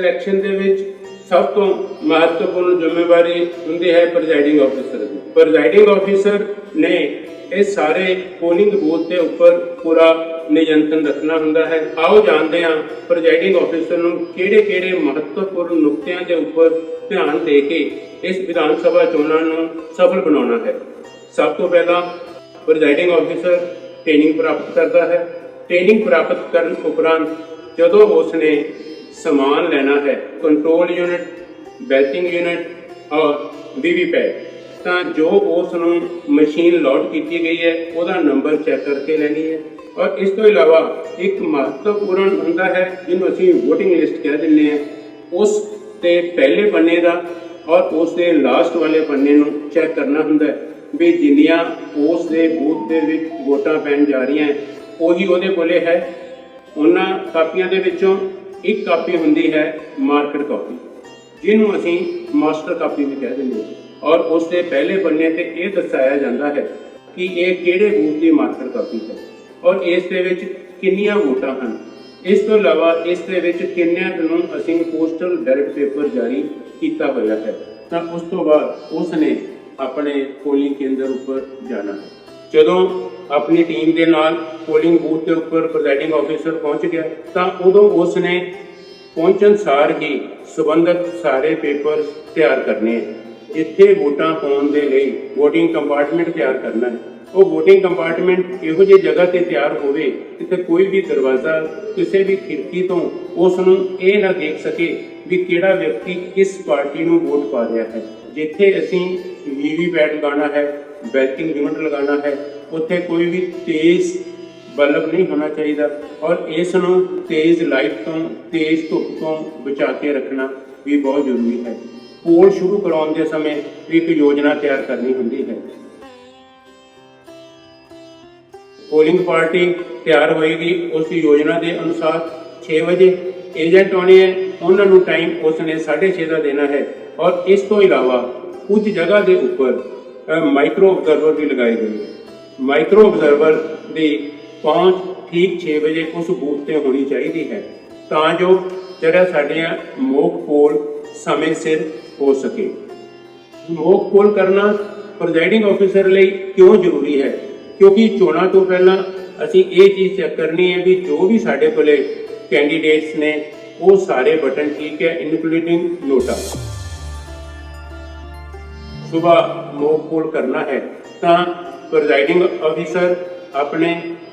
Election ਦੇ ਵਿੱਚ ਸਭ ਤੋਂ ਮਹੱਤਵਪੂਰਨ ਜ਼ਿੰਮੇਵਾਰੀ ਹੁੰਦੀ ਹੈ ਪ੍ਰੈਜ਼ਾਈਡਿੰਗ ਆਫੀਸਰ ਦੀ। ਪ੍ਰੈਜ਼ਾਈਡਿੰਗ ਆਫੀਸਰ ਨੇ ਇਹ ਸਾਰੇ ਪੋਲਿੰਗ ਬੂਥ ਦੇ ਉੱਪਰ ਪੂਰਾ ਨਿਯੰਤਰਣ ਰੱਖਣਾ ਹੁੰਦਾ ਹੈ। ਆਓ ਜਾਣਦੇ ਹਾਂ ਪ੍ਰੈਜ਼ਾਈਡਿੰਗ ਆਫੀਸਰ ਨੂੰ ਕਿਹੜੇ ਮਹੱਤਵਪੂਰਨ ਨੁਕਤਿਆਂ ਦੇ ਉੱਪਰ ਧਿਆਨ ਦੇ ਕੇ ਇਸ ਵਿਧਾਨ ਸਭਾ ਚੋਣਾਂ ਨੂੰ ਸਫਲ ਬਣਾਉਣਾ ਹੈ। ਸਭ ਤੋਂ ਪਹਿਲਾਂ ਪ੍ਰੈਜ਼ਾਈਡਿੰਗ ਆਫੀਸਰ ट्रेनिंग प्राप्त करता है। ट्रेनिंग प्राप्त करने उपरांत जदों उसने समान लेना है कंट्रोल यूनिट, बैचिंग यूनिट और वीवीपैट, तो जो उसनों मशीन लॉट की गई है उसका नंबर चैक करके लेनी है। और इस तो इलावा एक महत्वपूर्ण होंदा है जिन्होंने असीं वोटिंग लिस्ट कह दिंदे हैं, उस ते पहले पन्ने का और उस दे लास्ट वाले पन्ने नूं चैक करना हुंदा है भी जिन्नियां उस दे बूथ दे विच वोटां पैण जा रही हैं ਉਹੀ ਉਹਦੇ ਕੋਲੇ ਹੈ। ਉਹਨਾਂ ਕਾਪੀਆਂ ਦੇ ਵਿੱਚੋਂ ਇੱਕ ਕਾਪੀ ਹੁੰਦੀ ਹੈ ਮਾਰਕਰ ਕਾਪੀ, ਜਿਹਨੂੰ ਅਸੀਂ ਮਾਸਟਰ ਕਾਪੀ ਵੀ ਕਹਿ ਦਿੰਦੇ ਹਾਂ। ਔਰ ਉਸ ਦੇ ਪਹਿਲੇ ਪੰਨੇ ਤੇ ਇਹ ਦਰਸਾਇਆ ਜਾਂਦਾ ਹੈ ਕਿ ਇਹ ਕਿਹੜੇ ਬੂਥ ਦੀ ਮਾਰਕਰ ਕਾਪੀ ਹੈ ਔਰ ਇਸ ਦੇ ਵਿੱਚ ਕਿੰਨੀਆਂ ਵੋਟਾਂ ਹਨ। ਇਸ ਤੋਂ ਇਲਾਵਾ ਇਸ ਦੇ ਵਿੱਚ ਕਿੰਨਿਆਂ ਨੂੰ ਅਸੀਂ ਪੋਸਟਲ ਬੈਲਟ ਪੇਪਰ ਜਾਰੀ ਕੀਤਾ ਹੋਇਆ ਹੈ। ਤਾਂ ਉਸ ਤੋਂ ਬਾਅਦ ਉਸ ਨੇ ਆਪਣੇ ਪੋਲਿੰਗ ਕੇਂਦਰ ਉੱਪਰ ਜਾਣਾ ਹੈ। ਜਦੋਂ ਆਪਣੀ ਟੀਮ ਦੇ ਨਾਲ ਪੋਲਿੰਗ ਬੂਥ ਦੇ ਉੱਪਰ ਪ੍ਰੈਜ਼ਾਈਡਿੰਗ ਆਫੀਸਰ ਪਹੁੰਚ ਗਿਆ ਤਾਂ ਉਦੋਂ ਉਸ ਨੇ ਪਹੁੰਚਣ ਸਾਰ ਹੀ ਸੰਬੰਧਿਤ ਸਾਰੇ ਪੇਪਰ ਤਿਆਰ ਕਰਨੇ ਹੈ। ਜਿੱਥੇ ਵੋਟਾਂ ਪਾਉਣ ਦੇ ਲਈ ਵੋਟਿੰਗ ਕੰਪਾਰਟਮੈਂਟ ਤਿਆਰ ਕਰਨਾ ਹੈ, ਉਹ ਵੋਟਿੰਗ ਕੰਪਾਰਟਮੈਂਟ ਇਹੋ ਜਿਹੀ ਜਗ੍ਹਾ ਤੇ ਤਿਆਰ ਹੋਵੇ ਜਿੱਥੇ ਕੋਈ ਵੀ ਦਰਵਾਜ਼ਾ ਕਿਸੇ ਵੀ ਖਿੜਕੀ ਤੋਂ ਉਸ ਨੂੰ ਇਹ ਨਾ ਦੇਖ ਸਕੇ ਵੀ ਕਿਹੜਾ ਵਿਅਕਤੀ ਕਿਸ ਪਾਰਟੀ ਨੂੰ ਵੋਟ ਪਾ ਰਿਹਾ ਹੈ। ਜਿੱਥੇ ਅਸੀਂ ਵੀਵੀਪੈਟ ਲਗਾਉਣਾ ਹੈ, बैचिंग यूनिट लगाना है, उत्थे कोई भी तेज़ बल्ब नहीं होना चाहिए और इसनों तेज़ लाइट तो तेज़ धुप तो बचा के रखना भी बहुत जरूरी है। पोल शुरू कराने के समय एक योजना तैयार करनी होती है। पोलिंग पार्टी तैयार होएगी, उस योजना के अनुसार 6 बजे एजेंट आने हैं, उन्होंने टाइम उसने 6:30 का देना है। और इस तो इलावा कुछ जगह के उपर माइक्रो ऑब्जर्वर भी लगाई गई है। माइक्रो ऑब्जर्वर की पहुँच ठीक 6 बजे उस बूथ से होनी चाहिए है तां जो जरा साडियां मोक पोल समय सिर हो सके। मोक पोल करना प्रिजाइडिंग ऑफिसर लिए क्यों जरूरी है? क्योंकि चोणां तो पहला असीं ये चीज़ चेक करनी है भी जो भी साडे कोले कैंडीडेट्स ने वो सारे बटन ठीक है, इनक्लूडिंग नोटा। सुबह मॉक पोल करना है तो प्रिजाइडिंग ऑफिसर अपने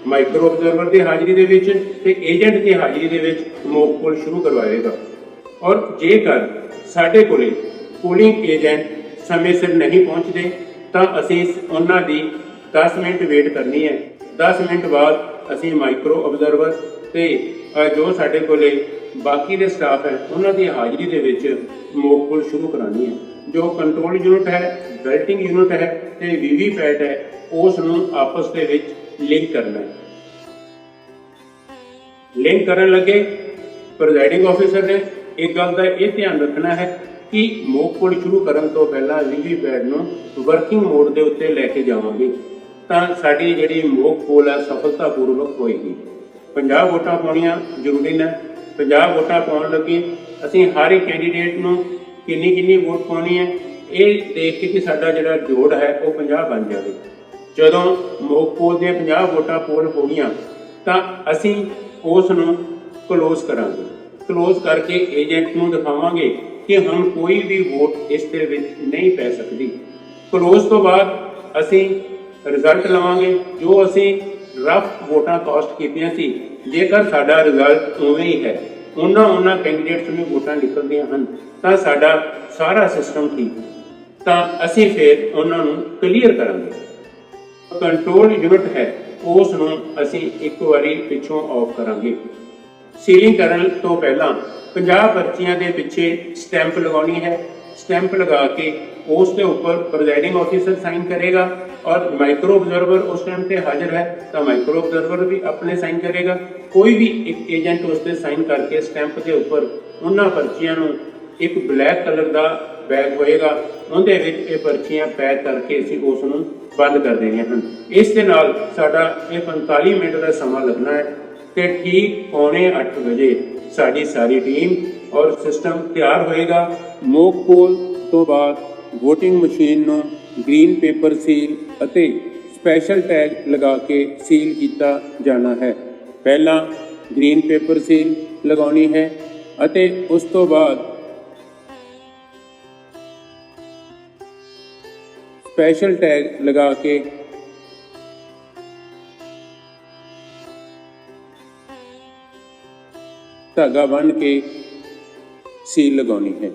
माइक्रो ऑब्जर्वर की हाजिरी दे विच ते एजेंट की हाजिरी दे विच मॉक पोल शुरू करवाएगा। और जेकर साडे कोले पोलिंग एजेंट समय सिर नहीं पहुँचते तो असीं उन्हां दी 10 मिनट वेट करनी है। 10 मिनट बाद असीं माइक्रो ऑब्जर्वर ते जो साडे कोले बाकी दे स्टाफ है उन्हां दी हाजिरी दे विच मॉक पोल शुरू करानी है। जो कंट्रोल यूनिट है, बेल्टिंग यूनिट है ते वीवीपैट है, उस नूं आपस दे विच लिंक करना है। लिंक करन लगे प्रिजाइडिंग ऑफिसर ने एक गल दा ये ध्यान रखना है कि मॉक पोल शुरू करन तो पहला वीवीपैट नूं वर्किंग मोड दे उत्ते लैके जावांगे तां साडी जिहड़ी मॉक पोल है सफलतापूर्वक होएगी। 50 वोटां पाउणियां जरूरी ने। 50 वोटां पाउण लगे असीं हर एक कैंडीडेट नूं किन्नी वोट पानी है ये देख के कि साडा जिहड़ा जोड़ है वो 50 बन जाए। जदों मॉक पोल दी 50 वोटां पोल हो गई तो असीं उस नूं क्लोज करांगे। क्लोज करके एजेंट नूं दिखावांगे कि हम कोई भी वोट इस दे विच नहीं पै सकती। क्लोज तो बाद असीं रिजल्ट लवांगे जो असीं रफ वोटां कास्ट कीतियां सी। जेकर साडा रिजल्ट उवें ही है, उन्होंने कैंडीडेट्स में वोटां निकलदियां हन तां साडा सारा सिस्टम ठीक तां असीं फिर उन्होंने क्लीयर करांगे। कंट्रोल यूनिट है उस नूं असीं एक बारी पिछों ऑफ करांगे। सीलिंग करन तो पहला 50 पर्चियां दे पिछे स्टैंप लगानी है। स्टैंप लगा के उस दे ऊपर प्रिजाइडिंग ऑफिसर साइन करेगा और माइक्रो ऑब्जर्वर उस टाइम पे हाजिर है तो माइक्रो ऑब्जर्वर भी अपने साइन करेगा। कोई भी एक एजेंट उस पर साइन करके स्टैंप के ऊपर उन्होंने पर्चियां नूं एक ब्लैक कलर का बैग होएगा, उहदे विच ये पर्चियां पैक करके असीं उस नूं बंद कर देनियां हन। इस दे नाल साडा ये 45 मिनट का समा लगना है ते ठीक 7:45 बजे साडी सारी टीम ਔਰ ਸਿਸਟਮ ਤਿਆਰ ਹੋਏਗਾ। ਮੋਕ ਪੋਲ ਤੋਂ ਬਾਅਦ VOTING ਮਸ਼ੀਨ ਨੂੰ ਗ੍ਰੀਨ ਪੇਪਰ ਸੀਲ ਅਤੇ ਸਪੈਸ਼ਲ ਟੈਗ ਲਗਾ ਕੇ ਸੀਲ ਕੀਤਾ ਜਾਣਾ ਹੈ। ਪਹਿਲਾਂ ਗ੍ਰੀਨ ਪੇਪਰ ਸੀਲ ਲਗਾਉਣੀ ਹੈ ਅਤੇ ਉਸ ਤੋਂ ਬਾਅਦ ਸਪੈਸ਼ਲ ਟੈਗ ਲਗਾ ਕੇ धागा बन के सील लगानी है।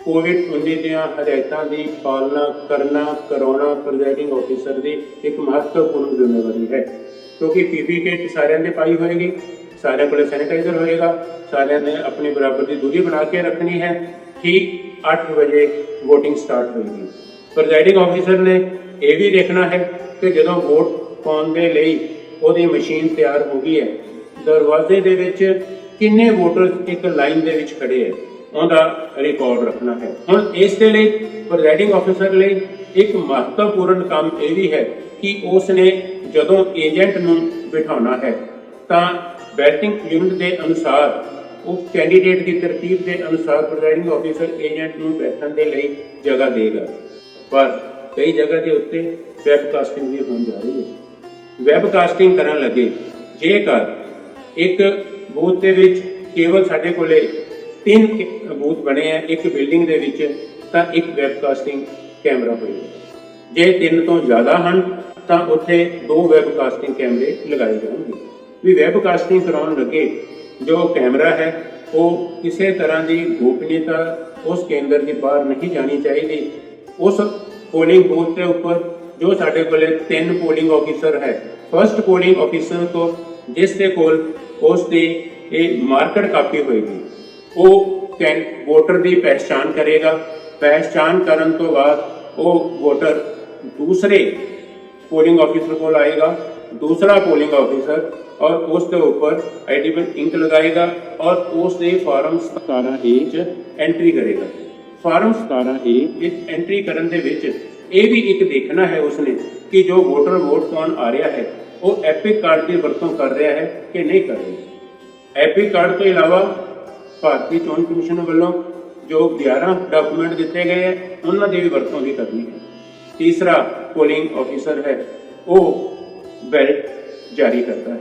कोविड-19 ਦੀਆਂ ਹਦਾਇਤਾਂ ਦੀ ਪਾਲਣਾ ਕਰਾਉਣਾ ਪ੍ਰੈਜ਼ਾਈਡਿੰਗ ਆਫੀਸਰ ਦੀ ਇੱਕ ਮਹੱਤਵਪੂਰਨ ਜ਼ਿੰਮੇਵਾਰੀ ਹੈ, ਕਿਉਂਕਿ ਪੀਪੀ ਕਿੱਟ ਸਾਰਿਆਂ ਦੇ ਪਾਈ ਹੋਏਗੀ, ਸਾਰਿਆਂ ਕੋਲ ਸੈਨੀਟਾਈਜ਼ਰ ਹੋਏਗਾ, ਸਾਰਿਆਂ ਨੇ ਆਪਣੀ ਬਰਾਬਰ ਦੀ ਦੂਰੀ ਬਣਾ ਕੇ ਰੱਖਣੀ ਹੈ। ਠੀਕ 8 ਵਜੇ VOTING ਸਟਾਰਟ ਹੋਏਗੀ। ਪ੍ਰੈਜ਼ਾਈਡਿੰਗ ਆਫੀਸਰ ਨੇ ਇਹ ਵੀ ਦੇਖਣਾ ਹੈ ਕਿ ਜਦੋਂ ਵੋਟ ਪਾਉਣ ਦੇ ਲਈ ਉਹਦੀ ਮਸ਼ੀਨ ਤਿਆਰ ਹੋ ਗਈ ਹੈ, ਦਰਵਾਜ਼ੇ ਦੇ ਵਿੱਚ ਕਿੰਨੇ ਵੋਟਰ ਇੱਕ ਲਾਈਨ ਦੇ ਵਿੱਚ ਖੜੇ ਹੈ, ਉਹਦਾ ਰਿਕਾਰਡ ਰੱਖਣਾ ਹੈ। ਹੁਣ ਇਸ ਦੇ ਲਈ ਪ੍ਰੈਜ਼ਾਈਡਿੰਗ ਆਫੀਸਰ ਲਈ ਇੱਕ ਮਹੱਤਵਪੂਰਨ ਕੰਮ ਇਹ ਵੀ ਹੈ ਕਿ ਉਸ ਨੇ ਜਦੋਂ ਏਜੰਟ ਨੂੰ ਬਿਠਾਉਣਾ ਹੈ ਤਾਂ ਬੈਟਿੰਗ ਯੂਨਿਟ ਦੇ ਅਨੁਸਾਰ ਉਸ ਕੈਂਡੀਡੇਟ ਦੀ ਤਰਤੀਬ ਦੇ ਅਨੁਸਾਰ ਪ੍ਰੈਜ਼ਾਈਡਿੰਗ ਆਫੀਸਰ ਏਜੰਟ ਨੂੰ ਬੈਠਣ ਦੇ ਲਈ ਜਗ੍ਹਾ ਦੇਗਾ। ਪਰ ਕਈ ਜਗ੍ਹਾ ਦੇ ਉੱਤੇ ਵੈਬਕਾਸਟਿੰਗ ਵੀ ਹੋਣ ਜਾ ਰਹੀ ਹੈ। ਵੈਬਕਾਸਟਿੰਗ ਕਰਨ ਲੱਗੇ ਜੇਕਰ ਇੱਕ ਬੂਥ ਦੇ ਵਿੱਚ ਕੇਵਲ ਸਾਡੇ ਕੋਲੇ 3 ਬੂਥ ਬਣੇ ਆ ਇੱਕ ਬਿਲਡਿੰਗ ਦੇ ਵਿੱਚ, ਤਾਂ ਇੱਕ ਵੈਬਕਾਸਟਿੰਗ ਕੈਮਰਾ ਹੋਏਗਾ। ਜੇ 3 ਤੋਂ ਜ਼ਿਆਦਾ ਹਨ ਤਾਂ ਉੱਥੇ 2 ਵੈਬਕਾਸਟਿੰਗ ਕੈਮਰੇ ਲਗਾਏ ਜਾਣਗੇ। ਵੀ ਵੈਬਕਾਸਟਿੰਗ ਕਰਾਉਣ ਲੱਗੇ ਜੋ ਕੈਮਰਾ ਹੈ ਉਹ ਕਿਸੇ ਤਰ੍ਹਾਂ ਦੀ ਗੋਪਨੀयता ਉਸ ਕੇਂਦਰ ਦੀ ਬਾਹਰ ਨਹੀਂ ਜਾਣੀ ਚਾਹੀਦੀ। ਉਸ ਪੋਲਿੰਗ ਬੂਥ ਦੇ ਉੱਪਰ ਜੋ ਸਾਡੇ ਕੋਲੇ 3 ਪੋਲਿੰਗ ਆਫੀਸਰ ਹੈ, ਫਸਟ ਪੋਲਿੰਗ ਆਫੀਸਰ ਤੋਂ ਜਿਸ ਦੇ ਕੋਲ ਉਸ ਦੀ ਇਹ ਮਾਰਕਰ ਕਾਪੀ ਹੋਏਗੀ, ਉਹ ਵੋਟਰ ਦੀ ਪਹਿਚਾਣ ਕਰੇਗਾ। ਪਹਿਚਾਣ ਕਰਨ ਤੋਂ ਬਾਅਦ ਉਹ ਵੋਟਰ ਦੂਸਰੇ ਪੋਲਿੰਗ ਆਫੀਸਰ ਕੋਲ ਆਏਗਾ, दूसरा पोलिंग ऑफिसर और उसके ऊपर एडिबल इंक लगाएगा और उस दे फॉर्म 17A च एंट्री करेगा। फॉर्म 17A इस एंट्री करन दे विच ਇਹ ਵੀ ਇੱਕ ਦੇਖਣਾ ਹੈ ਉਸਨੇ ਕਿ ਜੋ ਵੋਟਰ ਵੋਟ ਪਾਉਣ ਆ ਰਿਹਾ ਹੈ ਉਹ ਐਪਿਕ ਕਾਰਡ ਦੀ ਵਰਤੋਂ ਕਰ ਰਿਹਾ ਹੈ ਕਿ ਨਹੀਂ ਕਰ ਰਿਹਾ। ਐਪਿਕ ਕਾਰਡ ਤੋਂ ਇਲਾਵਾ ਭਾਰਤੀ ਚੋਣ ਕਮਿਸ਼ਨ ਵੱਲੋਂ ਜੋ 11 ਡਾਕੂਮੈਂਟ ਦਿੱਤੇ ਗਏ ਹੈ ਉਹਨਾਂ ਦੀ ਵੀ ਵਰਤੋਂ ਵੀ ਕਰਨੀ ਹੈ। ਤੀਸਰਾ ਪੋਲਿੰਗ ਆਫਿਸਰ ਹੈ ਉਹ ਬੈਲਟ ਜਾਰੀ ਕਰਦਾ ਹੈ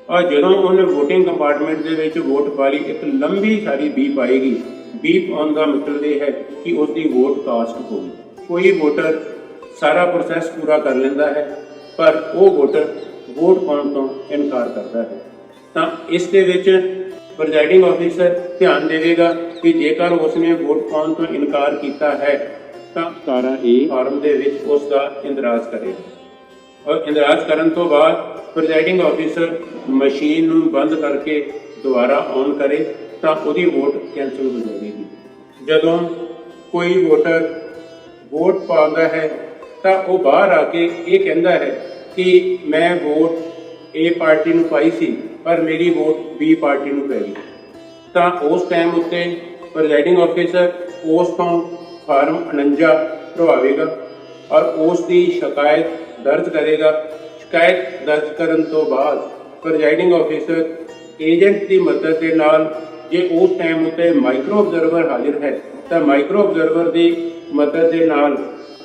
ਔਰ ਜਦੋਂ ਉਹਨੇ VOTING ਕੰਪਾਰਟਮੈਂਟ ਦੇ ਵਿੱਚ ਵੋਟ ਪਾ ਲਈ ਇੱਕ ਲੰਬੀ ਸਾਰੀ ਬੀਪ ਆਏਗੀ। ਬੀਪ ਆਉਣ ਦਾ ਮਤਲਬ ਇਹ ਹੈ ਕਿ ਉਸ ਦੀ ਵੋਟ ਕਾਸਟ ਹੋ ਗਈ। ਕੋਈ ਵੋਟਰ ਸਾਰਾ ਪ੍ਰੋਸੈਸ ਪੂਰਾ ਕਰ ਲੈਂਦਾ ਹੈ ਪਰ ਉਹ ਵੋਟਰ ਵੋਟ ਪਾਉਣ ਤੋਂ ਇਨਕਾਰ ਕਰਦਾ ਹੈ, ਤਾਂ ਇਸ ਦੇ ਵਿੱਚ ਪ੍ਰੈਜ਼ਾਈਡਿੰਗ ਆਫਿਸਰ ਧਿਆਨ ਦੇਵੇਗਾ ਕਿ ਜੇਕਰ ਉਸਨੇ ਵੋਟ ਪਾਉਣ ਤੋਂ ਇਨਕਾਰ ਕੀਤਾ ਹੈ ਤਾਂ 17A ਫਾਰਮ ਦੇ ਵਿੱਚ ਉਸ ਦਾ ਇੰਦਰਾਜ ਕਰੇਗਾ ਔਰ ਇੰਦਰਾਜ ਕਰਨ ਤੋਂ ਬਾਅਦ ਪ੍ਰੈਜ਼ਾਈਡਿੰਗ ਆਫਿਸਰ ਮਸ਼ੀਨ ਨੂੰ ਬੰਦ ਕਰਕੇ ਦੁਬਾਰਾ ਔਨ ਕਰੇ ਤਾਂ ਉਹਦੀ ਵੋਟ ਕੈਂਸਲ ਹੋ ਜਾਵੇਗੀ। ਜਦੋਂ ਕੋਈ ਵੋਟਰ ਵੋਟ ਪਾਉਂਦਾ ਹੈ ਤਾਂ ਉਹ ਬਾਹਰ ਆ ਕੇ ਇਹ ਕਹਿੰਦਾ ਹੈ ਕਿ ਮੈਂ ਵੋਟ A ਪਾਰਟੀ ਨੂੰ ਪਾਈ ਸੀ ਪਰ ਮੇਰੀ ਵੋਟ B ਪਾਰਟੀ ਨੂੰ ਪੈ ਗਈ, ਤਾਂ ਉਸ ਟਾਈਮ ਉੱਤੇ ਪ੍ਰੈਜ਼ਾਈਡਿੰਗ ਆਫਿਸਰ ਉਸ ਤੋਂ ਫਾਰਮ 49 ਭਰਵਾਵੇਗਾ ਔਰ ਉਸ ਦੀ ਸ਼ਿਕਾਇਤ ਦਰਜ ਕਰੇਗਾ। ਸ਼ਿਕਾਇਤ ਦਰਜ ਕਰਨ ਤੋਂ ਬਾਅਦ ਪ੍ਰੈਜ਼ਾਈਡਿੰਗ ਆਫਿਸਰ ਏਜੰਟ ਦੀ ਮਦਦ ਦੇ ਨਾਲ ਜੇ ਉਸ ਟਾਈਮ ਉੱਤੇ ਮਾਈਕਰੋ ਆਬਜ਼ਰਵਰ ਹਾਜ਼ਰ ਹੈ ਤਾਂ ਮਾਈਕਰੋ ਆਬਜ਼ਰਵਰ ਦੀ ਮਦਦ ਦੇ ਨਾਲ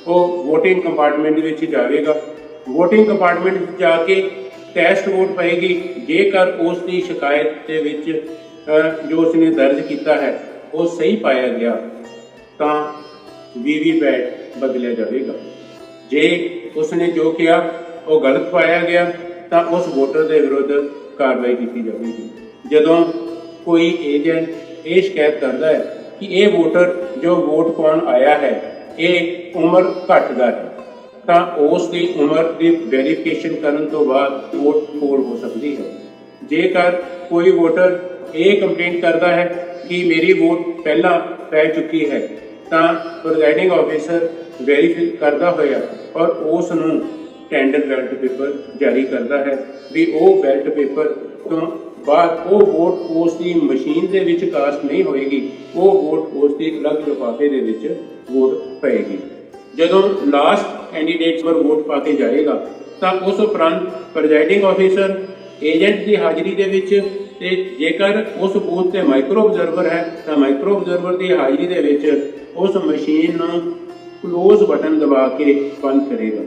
ਉਹ VOTING ਕੰਪਾਰਟਮੈਂਟ ਵਿੱਚ ਜਾਵੇਗਾ। VOTING ਕੰਪਾਰਟਮੈਂਟ ਵਿੱਚ ਜਾ ਕੇ ਟੈਸਟ ਵੋਟ ਪਏਗੀ। ਜੇਕਰ ਉਸ ਦੀ ਸ਼ਿਕਾਇਤ ਦੇ ਵਿੱਚ ਜੋ ਉਸਨੇ ਦਰਜ ਕੀਤਾ ਹੈ ਉਹ ਸਹੀ ਪਾਇਆ ਗਿਆ ਤਾਂ VVPAT ਬਦਲਿਆ ਜਾਵੇਗਾ। ਜੇ ਉਸਨੇ ਜੋ ਕਿਹਾ ਉਹ ਗਲਤ ਪਾਇਆ ਗਿਆ ਤਾਂ ਉਸ ਵੋਟਰ ਦੇ ਵਿਰੁੱਧ ਕਾਰਵਾਈ ਕੀਤੀ ਜਾਵੇਗੀ। ਜਦੋਂ ਕੋਈ ਏਜੰਟ ਇਹ ਸ਼ਿਕਾਇਤ ਕਰਦਾ ਹੈ ਕਿ ਇਹ ਵੋਟਰ ਜੋ ਵੋਟ ਪਾਉਣ ਆਇਆ ਹੈ ਇਹ ਉਮਰ ਘਟਦਾ ਹੈ ਤਾਂ ਉਸ ਦੀ ਉਮਰ ਦੀ ਵੈਰੀਫਿਕੇਸ਼ਨ ਕਰਨ ਤੋਂ ਬਾਅਦ ਵੋਟ ਪੋਲ ਹੋ ਸਕਦੀ ਹੈ। ਜੇਕਰ ਕੋਈ ਵੋਟਰ ਇਹ ਕੰਪਲੇਂਟ ਕਰਦਾ ਹੈ ਕਿ ਮੇਰੀ ਵੋਟ ਪਹਿਲਾਂ ਪੈ ਚੁੱਕੀ ਹੈ ਤਾਂ ਪ੍ਰੈਜ਼ਾਈਡਿੰਗ ਆਫੀਸਰ ਵੈਰੀਫਾਈ ਕਰਦਾ ਹੋਇਆ ਔਰ ਉਸ ਨੂੰ ਟੈਂਡਰ ਬੈਲਟ ਪੇਪਰ ਜਾਰੀ ਕਰਦਾ ਹੈ ਵੀ ਉਹ ਬੈਲਟ ਪੇਪਰ ਤੋਂ ਬਾਅਦ ਉਹ ਵੋਟ ਉਸ ਦੀ ਮਸ਼ੀਨ ਦੇ ਵਿੱਚ ਕਾਸਟ ਨਹੀਂ ਹੋਏਗੀ, ਉਹ ਵੋਟ ਉਸ ਦੀ ਅਲੱਗ ਲਿਫਾਫੇ ਦੇ ਵਿੱਚ ਵੋਟ ਪਏਗੀ। ਜਦੋਂ ਲਾਸਟ ਕੈਂਡੀਡੇਟ ਪਰ ਵੋਟ ਪਾ ਕੇ ਜਾਏਗਾ ਤਾਂ ਉਸ ਉਪਰੰਤ ਪ੍ਰੈਜ਼ਾਈਡਿੰਗ ਆਫੀਸਰ ਏਜੰਟ ਦੀ ਹਾਜ਼ਰੀ ਦੇ ਵਿੱਚ ਤੇ ਜੇਕਰ ਉਸ ਬੂਥ ਤੇ ਮਾਈਕਰੋ ਆਬਜ਼ਰਵਰ ਹੈ ਤਾਂ ਮਾਈਕਰੋ ਆਬਜ਼ਰਵਰ ਦੀ ਹਾਜ਼ਰੀ ਦੇ ਵਿੱਚ ਉਸ ਮਸ਼ੀਨ ਨੂੰ ਕਲੋਜ਼ ਬਟਨ ਦਬਾ ਕੇ ਬੰਦ ਕਰੇਗਾ।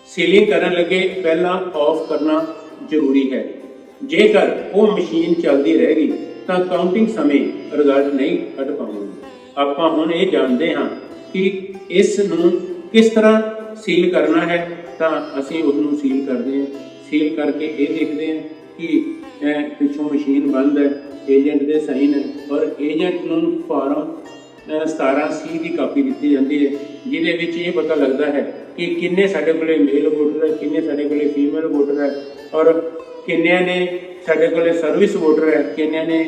ਸੀਲਿੰਗ ਕਰਨ ਲੱਗੇ ਪਹਿਲਾਂ ਆਫ ਕਰਨਾ ਜ਼ਰੂਰੀ ਹੈ। ਜੇਕਰ ਉਹ ਮਸ਼ੀਨ ਚੱਲਦੀ ਰਹੇਗੀ ਤਾਂ ਕਾਊਂਟਿੰਗ ਸਮੇਂ ਰਿਜ਼ਲਟ ਨਹੀਂ ਕੱਢ ਪਾਵਾਂਗੇ। ਆਪਾਂ ਹੁਣ ਇਹ ਜਾਣਦੇ ਹਾਂ ਕਿ ਇਸ ਨੂੰ ਕਿਸ ਤਰ੍ਹਾਂ ਸੀਲ ਕਰਨਾ ਹੈ ਤਾਂ ਅਸੀਂ ਉਸ ਨੂੰ ਸੀਲ ਕਰਦੇ ਹਾਂ। ਸੀਲ ਕਰਕੇ ਇਹ ਦੇਖਦੇ ਹਾਂ ਕਿ ਪਿੱਛੋਂ ਮਸ਼ੀਨ ਬੰਦ ਹੈ, ਏਜੰਟ ਦੇ ਸਾਈਨ ਹੈ ਔਰ ਏਜੰਟ ਨੂੰ ਫਾਰਮ 17C ਦੀ ਕਾਪੀ ਦਿੱਤੀ ਜਾਂਦੀ ਹੈ ਜਿਹਦੇ ਵਿੱਚ ਇਹ ਪਤਾ ਲੱਗਦਾ ਹੈ ਕਿ ਕਿੰਨੇ ਸਾਡੇ ਕੋਲੇ ਮੇਲ ਵੋਟਰ ਹੈ, ਕਿੰਨੇ ਸਾਡੇ ਕੋਲੇ ਫੀਮੇਲ ਵੋਟਰ ਹੈ ਔਰ ਕਿੰਨਿਆਂ ਨੇ ਸਾਡੇ ਕੋਲੇ ਸਰਵਿਸ ਵੋਟਰ ਹੈ, ਕਿੰਨਿਆਂ ਨੇ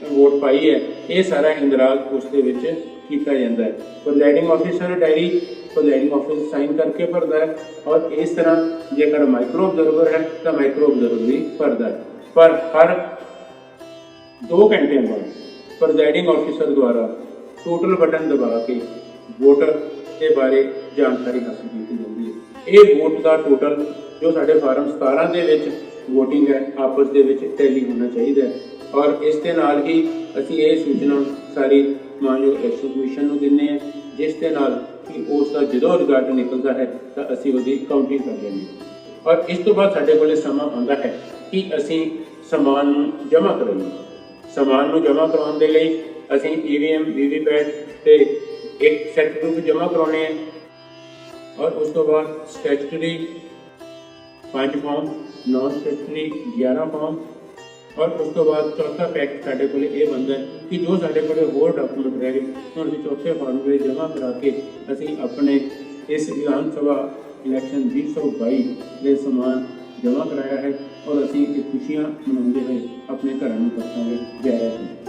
ਵੋਟ ਪਾਈ ਹੈ। ਇਹ ਸਾਰਾ ਇੰਦਰਾਜ ਉਸ ਦੇ ਵਿੱਚ ਕੀਤਾ ਜਾਂਦਾ ਹੈ। Presiding officer diary presiding officer sign ਕਰਕੇ ਭਰਦਾ ਹੈ ਔਰ ਇਸ ਤਰ੍ਹਾਂ ਜੇਕਰ ਮਾਈਕਰੋ ਆਬਜ਼ਰਵਰ ਹੈ ਤਾਂ ਮਾਈਕਰੋ ਆਬਜ਼ਰਵਰ ਵੀ ਭਰਦਾ ਹੈ। ਪਰ ਹਰ 2 ਘੰਟਿਆਂ ਬਾਅਦ ਪ੍ਰੈਜ਼ਾਈਡਿੰਗ ਆਫੀਸਰ ਦੁਆਰਾ ਟੋਟਲ ਬਟਨ ਦਬਾ ਕੇ ਵੋਟਰ ਦੇ ਬਾਰੇ ਜਾਣਕਾਰੀ ਹਾਸਲ ਕੀਤੀ ਜਾਂਦੀ ਹੈ। ਇਹ ਵੋਟ ਦਾ ਟੋਟਲ ਜੋ ਸਾਡੇ ਫਾਰਮ 17 ਦੇ ਵਿੱਚ ਵੋਟਿੰਗ ਹੈ ਆਪਸ ਦੇ ਵਿੱਚ ਟੈਲੀ ਹੋਣਾ ਚਾਹੀਦਾ ਹੈ ਔਰ ਇਸ ਦੇ ਨਾਲ ਹੀ ਅਸੀਂ ਇਹ ਸੂਚਨਾ ਸਾਰੀ ਮਾਨਯੋਗ ਇਲੈਕਸ਼ਨ ਕਮਿਸ਼ਨ ਨੂੰ ਦਿੰਦੇ ਹਾਂ, ਜਿਸ ਦੇ ਨਾਲ ਕਿ ਉਸ ਦਾ ਜਦੋਂ ਰਿਜ਼ਲਟ ਨਿਕਲਦਾ ਹੈ ਤਾਂ ਅਸੀਂ ਉਹਦੀ ਕਾਊਂਟਿੰਗ ਕਰ ਲੈਂਦੇ ਹਾਂ ਔਰ ਇਸ ਤੋਂ ਬਾਅਦ ਸਾਡੇ ਕੋਲੇ ਸਮਾਂ ਆਉਂਦਾ ਹੈ ਕਿ ਅਸੀਂ ਸਮਾਨ ਨੂੰ ਜਮ੍ਹਾਂ ਕਰਾਈਏ। ਸਮਾਨ ਨੂੰ ਜਮ੍ਹਾਂ ਕਰਾਉਣ ਦੇ ਲਈ ਅਸੀਂ EVM VVPAT ਤੇ ਇੱਕ ਸੈਟ ਗਰੁੱਪ ਜਮ੍ਹਾਂ ਕਰਾਉਣੇ ਹੈ ਔਰ ਉਸ ਤੋਂ ਬਾਅਦ ਸਟੈਚੂਟਰੀ 5 ਫਾਰਮ, ਨॉन ਸਟੈਚੂਟਰੀ 11 ਫਾਰਮ ਔਰ ਉਸ ਤੋਂ ਬਾਅਦ ਚੌਥਾ ਪੈਕ ਸਾਡੇ ਕੋਲ ਇਹ ਬਣਦਾ ਹੈ ਕਿ ਜੋ ਸਾਡੇ ਕੋਲ ਹੋਰ ਡਾਕੂਮੈਂਟ ਰਹਿ ਗਏ ਹੁਣ ਅਸੀਂ ਚੌਥੇ ਫਾਰਮ ਵਿੱਚ ਜਮ੍ਹਾਂ ਕਰਾ ਕੇ ਅਸੀਂ ਆਪਣੇ ਇਸ ਵਿਧਾਨ ਸਭਾ ਇਲੈਕਸ਼ਨ 2022 ਦੇ ਸਮਾਨ ਜਮ੍ਹਾਂ ਕਰਾਇਆ ਹੈ ਔਰ ਅਸੀਂ ਇਹ ਖੁਸ਼ੀਆਂ ਮਨਾਉਂਦੇ ਹੋਏ ਆਪਣੇ ਘਰਾਂ ਨੂੰ ਪਰਤਾਂਗੇ। ਜੈ ਹਿੰਦ।